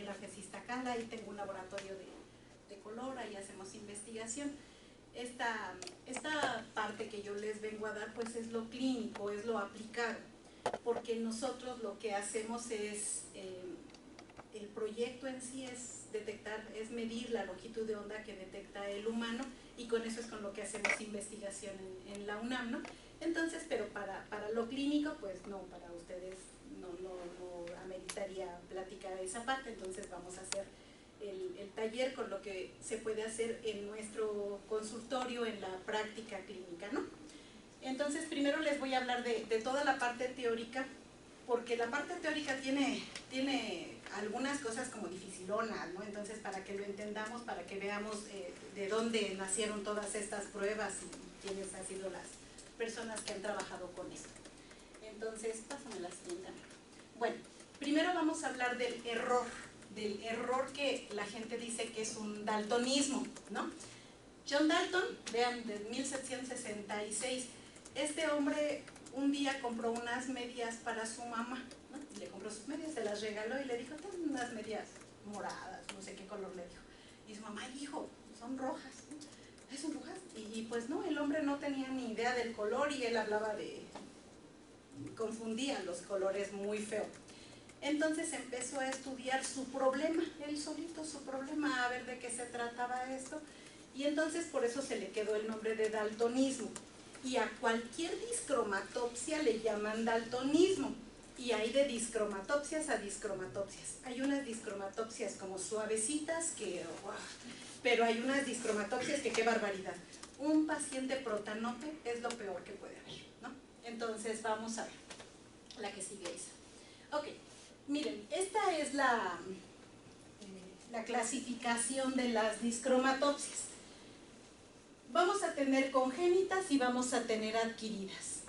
la FES Iztacala, ahí tengo un laboratorio de color, ahí hacemos investigación. Esta parte que yo les vengo a dar pues es lo clínico, es lo aplicado, porque nosotros lo que hacemos es, el proyecto en sí es detectar, es medir la longitud de onda que detecta el humano, y con eso es con lo que hacemos investigación en la UNAM, ¿no? Entonces, pero para lo clínico, pues no, para ustedes no ameritaría platicar esa parte, entonces vamos a hacer el taller con lo que se puede hacer en nuestro consultorio en la práctica clínica, ¿no? Entonces, primero les voy a hablar de toda la parte teórica, porque la parte teórica tiene algunas cosas como dificilonas, ¿no? Entonces, para que lo entendamos, para que veamos de dónde nacieron todas estas pruebas y quiénes han sido las personas que han trabajado con esto. Entonces, pásame la siguiente. Bueno, primero vamos a hablar del error que la gente dice que es un daltonismo, ¿no? John Dalton, vean, de 1766, este hombre un día compró unas medias para su mamá, ¿no? Y le compró sus medias, se las regaló y le dijo, ten unas medias moradas, no sé qué color le dijo. Y su mamá, hijo, son rojas, ¿no? ¿Son rojas? Y pues no, el hombre no tenía ni idea del color y él hablaba confundía los colores muy feo. Entonces empezó a estudiar su problema, él solito su problema, a ver de qué se trataba esto, y entonces por eso se le quedó el nombre de daltonismo. Y a cualquier discromatopsia le llaman daltonismo, y hay de discromatopsias a discromatopsias. Hay unas discromatopsias como suavecitas que, wow, pero hay unas discromatopsias que qué barbaridad. Un paciente protanope es lo peor que puede haber, ¿no? Entonces vamos a ver la que sigue esa. Ok. Miren, esta es la clasificación de las discromatopsias. Vamos a tener congénitas y vamos a tener adquiridas.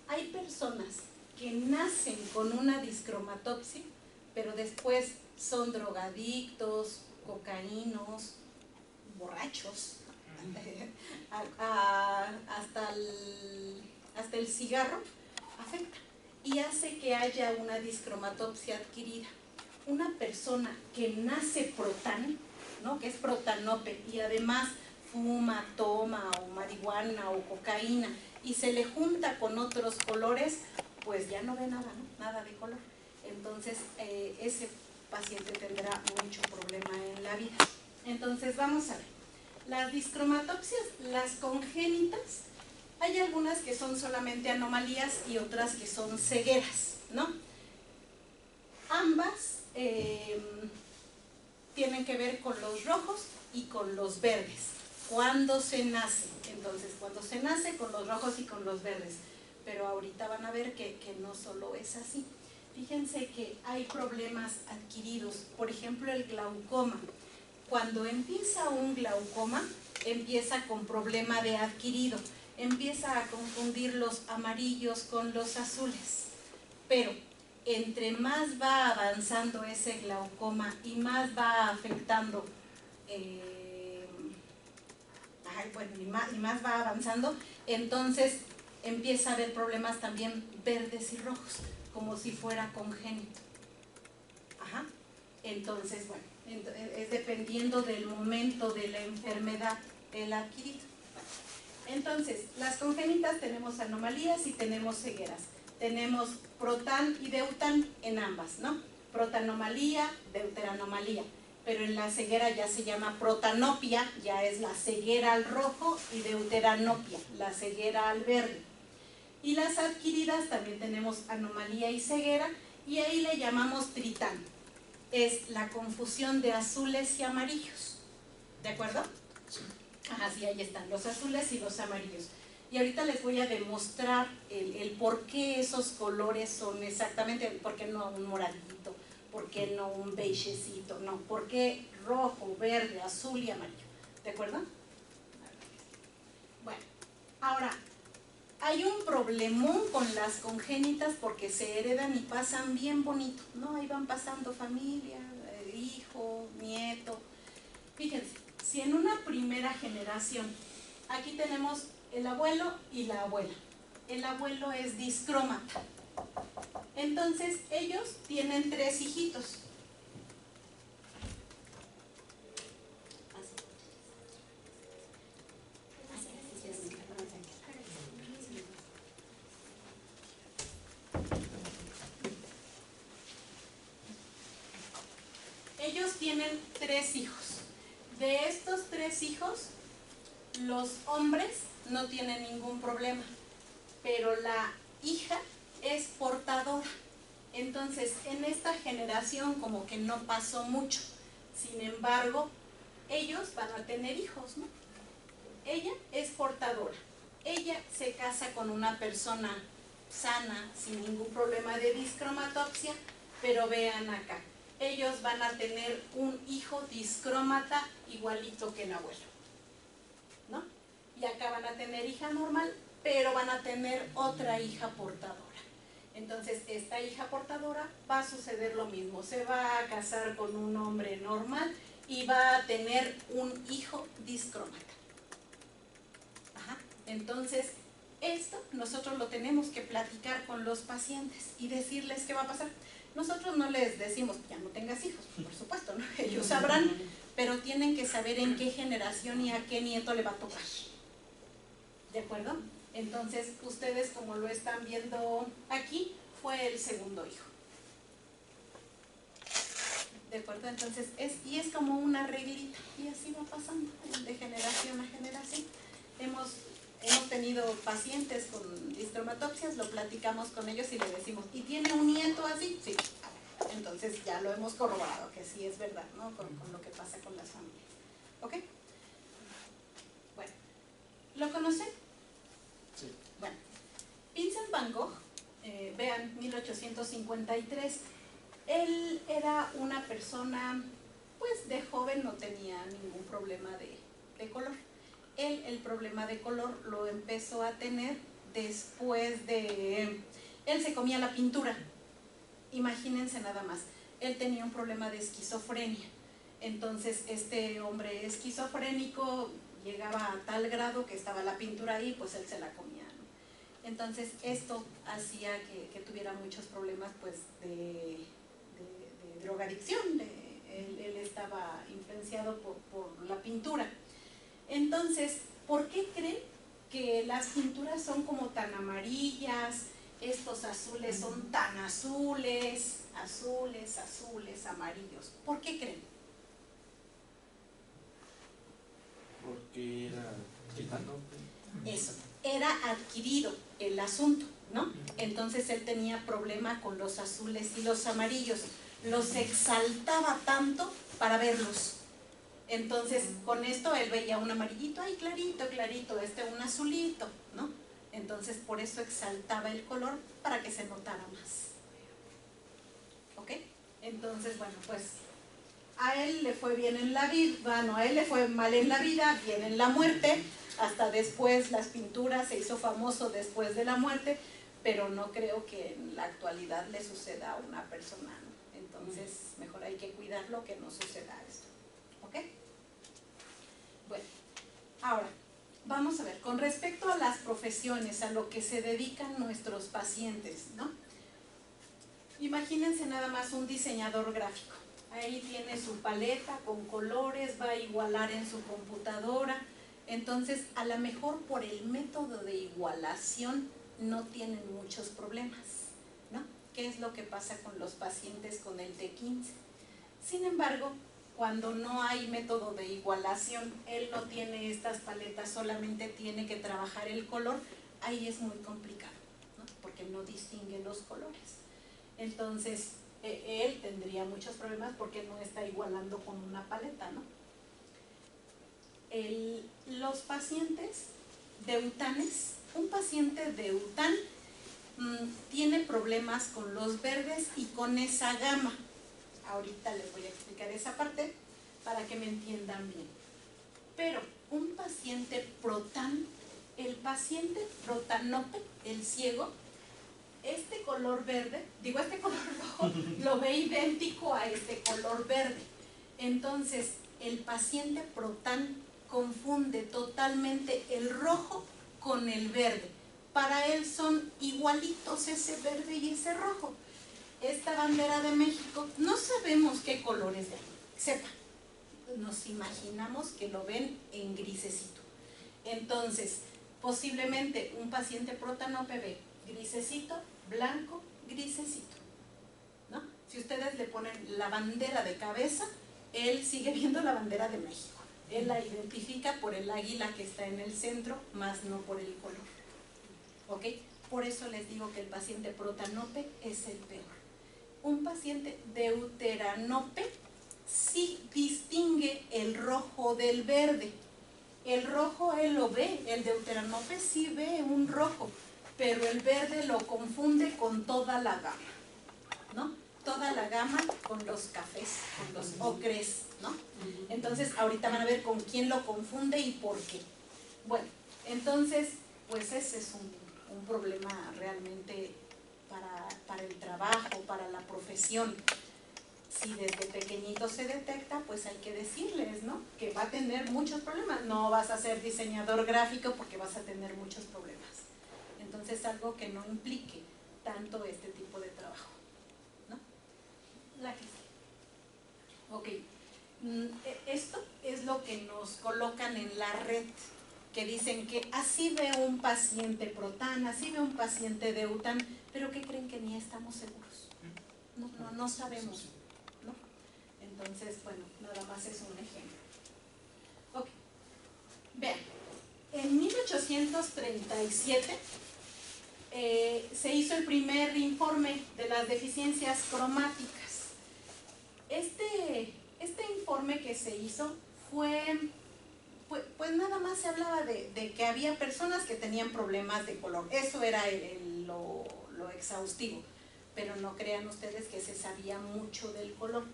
Hay personas que nacen con una discromatopsia, pero después son drogadictos, cocaínos, borrachos, hasta el cigarro afecta y hace que haya una discromatopsia adquirida. Una persona que nace protán, ¿no? Que es protanope y además fuma, toma o marihuana o cocaína y se le junta con otros colores, pues ya no ve nada, ¿no? Nada de color. Entonces ese paciente tendrá mucho problema en la vida. Entonces vamos a ver, las discromatopsias, las congénitas, hay algunas que son solamente anomalías y otras que son cegueras, ¿no? Ambas tienen que ver con los rojos y con los verdes. ¿Cuándo se nace? Entonces, cuando se nace con los rojos y con los verdes. Pero ahorita van a ver que no solo es así. Fíjense que hay problemas adquiridos. Por ejemplo, el glaucoma. Cuando empieza un glaucoma, empieza con problema de adquirido. Empieza a confundir los amarillos con los azules. Pero entre más va avanzando ese glaucoma y más va afectando, y más va avanzando, entonces empieza a haber problemas también verdes y rojos, como si fuera congénito. Ajá. Entonces, bueno, es dependiendo del momento de la enfermedad el adquirido. Entonces, las congénitas tenemos anomalías y tenemos cegueras. Tenemos protán y deután en ambas, ¿no? Protanomalía, deuteranomalía. Pero en la ceguera ya se llama protanopia, ya es la ceguera al rojo, y deuteranopia, la ceguera al verde. Y las adquiridas también tenemos anomalía y ceguera, y ahí le llamamos tritán. Es la confusión de azules y amarillos. ¿De acuerdo? Sí. Ajá, sí, ahí están, los azules y los amarillos. Y ahorita les voy a demostrar el por qué esos colores son exactamente, por qué no un moradito, por qué no un beigecito, no, por qué rojo, verde, azul y amarillo. ¿De acuerdo? Bueno, ahora, hay un problemón con las congénitas porque se heredan y pasan bien bonito, ¿no? Ahí van pasando familia, hijo, nieto. Fíjense, si en una primera generación, aquí tenemos el abuelo y la abuela. El abuelo es discrómata. Entonces, ellos tienen 3 hijitos. ellos tienen 3 hijos. De estos 3 hijos, los hombres no tienen ningún problema, pero la hija es portadora. Entonces, en esta generación como que no pasó mucho. Sin embargo, ellos van a tener hijos, ¿no? Ella es portadora. Ella se casa con una persona sana, sin ningún problema de discromatopsia, pero vean acá, ellos van a tener un hijo discrómata igualito que el abuelo, ¿no? Y acá van a tener hija normal, pero van a tener otra hija portadora. Entonces, esta hija portadora va a suceder lo mismo, se va a casar con un hombre normal y va a tener un hijo discrómata. Ajá. Entonces, esto nosotros lo tenemos que platicar con los pacientes y decirles qué va a pasar. Nosotros no les decimos, ya no tengas hijos, por supuesto, ¿no? Ellos sabrán, pero tienen que saber en qué generación y a qué nieto le va a tocar. ¿De acuerdo? Entonces, ustedes como lo están viendo aquí, fue el segundo hijo. ¿De acuerdo? Entonces, es como una reglita y así va pasando de generación a generación. Hemos tenido pacientes con discromatopsias, lo platicamos con ellos y le decimos, ¿y tiene un nieto así? Sí. Entonces ya lo hemos corroborado, que sí es verdad, ¿no? Con lo que pasa con las familias. ¿Ok? Bueno, ¿lo conocen? Sí. Bueno, Vincent Van Gogh, vean, 1853, él era una persona, pues de joven no tenía ningún problema de color. Él el problema de color lo empezó a tener después de... Él se comía la pintura. Imagínense nada más. Él tenía un problema de esquizofrenia. Entonces este hombre esquizofrénico llegaba a tal grado que estaba la pintura ahí, pues él se la comía, ¿no? Entonces esto hacía que tuviera muchos problemas pues de drogadicción. Él estaba influenciado por la pintura. Entonces, ¿por qué creen que las pinturas son como tan amarillas, estos azules son tan azules, amarillos? ¿Por qué creen? Porque era gitano. Eso, era adquirido el asunto, ¿no? Entonces él tenía problema con los azules y los amarillos, los exaltaba tanto para verlos. Entonces, con esto él veía un amarillito, ay, clarito, un azulito, ¿no? Entonces, por eso exaltaba el color para que se notara más. ¿Ok? Entonces, bueno, pues, a él le fue bien en la vida, bueno, a él le fue mal en la vida, bien en la muerte, hasta después las pinturas, se hizo famoso después de la muerte, pero no creo que en la actualidad le suceda a una persona, ¿no? Entonces, mejor hay que cuidarlo que no suceda esto. ¿Ok? Bueno, ahora, vamos a ver, con respecto a las profesiones, a lo que se dedican nuestros pacientes, ¿no? Imagínense nada más un diseñador gráfico. Ahí tiene su paleta con colores, va a igualar en su computadora. Entonces, a lo mejor por el método de igualación no tienen muchos problemas, ¿no? ¿Qué es lo que pasa con los pacientes con el T15? Sin embargo, cuando no hay método de igualación, él no tiene estas paletas, solamente tiene que trabajar el color, ahí es muy complicado, ¿no? Porque no distingue los colores. Entonces, él tendría muchos problemas porque no está igualando con una paleta, ¿no? Los pacientes deutanes, un paciente deután tiene problemas con los verdes y con esa gama. Ahorita les voy a explicar esa parte para que me entiendan bien. Pero un paciente protán, el paciente protanope, el ciego, este color verde, digo este color rojo, lo ve idéntico a este color verde. Entonces, el paciente protán confunde totalmente el rojo con el verde. Para él son igualitos ese verde y ese rojo. Esta bandera de México, no sabemos qué color es de ahí, sepa, nos imaginamos que lo ven en grisecito. Entonces, posiblemente un paciente protanope ve grisecito, blanco, grisecito, ¿no? Si ustedes le ponen la bandera de cabeza, él sigue viendo la bandera de México. Él la identifica por el águila que está en el centro, más no por el color. ¿Ok? Por eso les digo que el paciente protanope es el peor. Un paciente deuteranope sí distingue el rojo del verde. El rojo él lo ve, el deuteranope sí ve un rojo, pero el verde lo confunde con toda la gama, ¿no? Toda la gama con los cafés, con los ocres, ¿no? Entonces, ahorita van a ver con quién lo confunde y por qué. Bueno, entonces, pues ese es un problema realmente para el trabajo, para la profesión. Si desde pequeñito se detecta, pues hay que decirles, ¿no? Que va a tener muchos problemas. No vas a ser diseñador gráfico porque vas a tener muchos problemas. Entonces, algo que no implique tanto este tipo de trabajo, ¿no? La que sigue. Ok. Esto es lo que nos colocan en la red, que dicen que así ve un paciente protan, así ve un paciente deutan, pero ¿qué creen? Que ni estamos seguros. No sabemos, ¿no? Entonces, bueno, nada más es un ejemplo. Ok. Vean, en 1837 se hizo el primer informe de las deficiencias cromáticas. Este informe que se hizo pues nada más se hablaba de que había personas que tenían problemas de color. Eso era lo exhaustivo, pero no crean ustedes que se sabía mucho del color.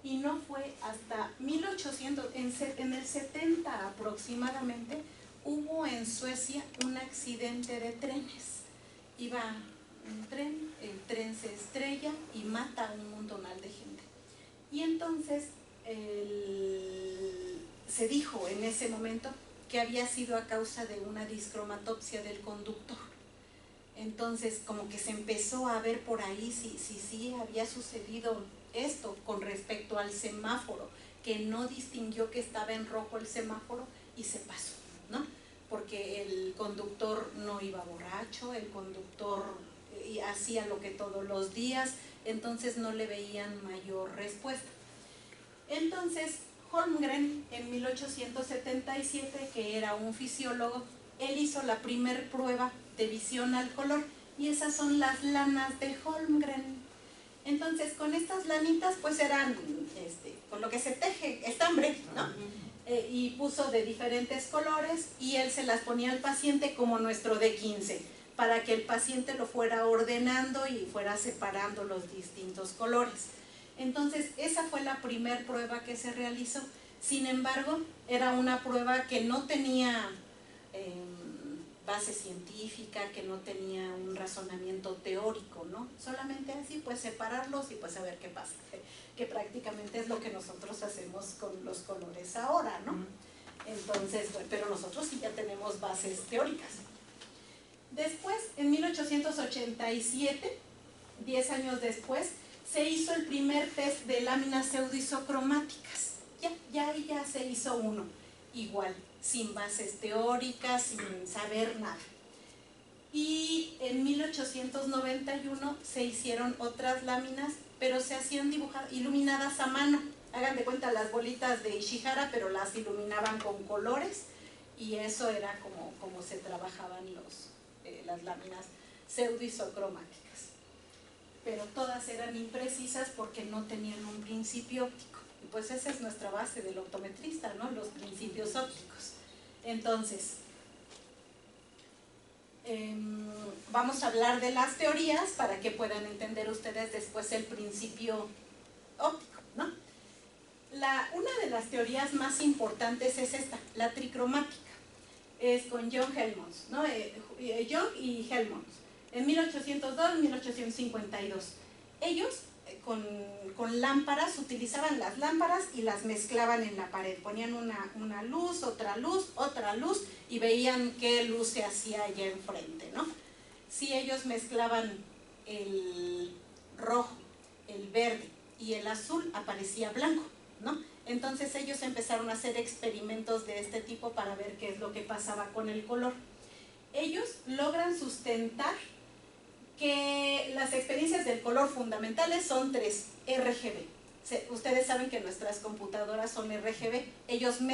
Y no fue hasta 1800, en el 70 aproximadamente, hubo en Suecia un accidente de trenes. Iba un tren, el tren se estrella y mata a un montonal de gente. Y entonces se dijo en ese momento que había sido a causa de una discromatopsia del conductor. Entonces como que se empezó a ver por ahí si había sucedido esto con respecto al semáforo, que no distinguió que estaba en rojo el semáforo y se pasó, ¿no? Porque el conductor no iba borracho, el conductor hacía lo que todos los días, entonces no le veían mayor respuesta. Entonces Holmgren en 1877, que era un fisiólogo, él hizo la primer prueba de visión al color y esas son las lanas de Holmgren. Entonces con estas lanitas pues eran con lo que se teje estambre, ¿no? Y puso de diferentes colores y él se las ponía al paciente como nuestro D15 para que el paciente lo fuera ordenando y fuera separando los distintos colores. Entonces esa fue la primer prueba que se realizó. Sin embargo, era una prueba que no tenía base científica, que no tenía un razonamiento teórico, ¿no? Solamente así, pues separarlos y pues a ver qué pasa, que prácticamente es lo que nosotros hacemos con los colores ahora, ¿no? Entonces, bueno, pero nosotros sí ya tenemos bases teóricas. Después, en 1887, 10 años después, se hizo el primer test de láminas pseudoisocromáticas. Ya se hizo uno, igual, sin bases teóricas, sin saber nada. Y en 1891 se hicieron otras láminas, pero se hacían iluminadas a mano. Hagan de cuenta las bolitas de Ishihara, pero las iluminaban con colores, y eso era como se trabajaban las láminas pseudoisocromáticas. Pero todas eran imprecisas porque no tenían un principio óptico. Y pues esa es nuestra base del optometrista, ¿no? Los principios ópticos. Entonces, vamos a hablar de las teorías para que puedan entender ustedes después el principio óptico, ¿no? Una de las teorías más importantes es esta, la tricromática. Es con John Helmholtz, ¿no? John y Helmholtz, en 1802-1852. Ellos con lámparas, utilizaban las lámparas y las mezclaban en la pared. Ponían una luz, otra luz y veían qué luz se hacía allá enfrente, ¿no? Si ellos mezclaban el rojo, el verde y el azul, aparecía blanco, ¿no? Entonces ellos empezaron a hacer experimentos de este tipo para ver qué es lo que pasaba con el color. Ellos logran sustentar que las experiencias del color fundamentales son 3, RGB, Ustedes saben que nuestras computadoras son RGB, ellos mezclan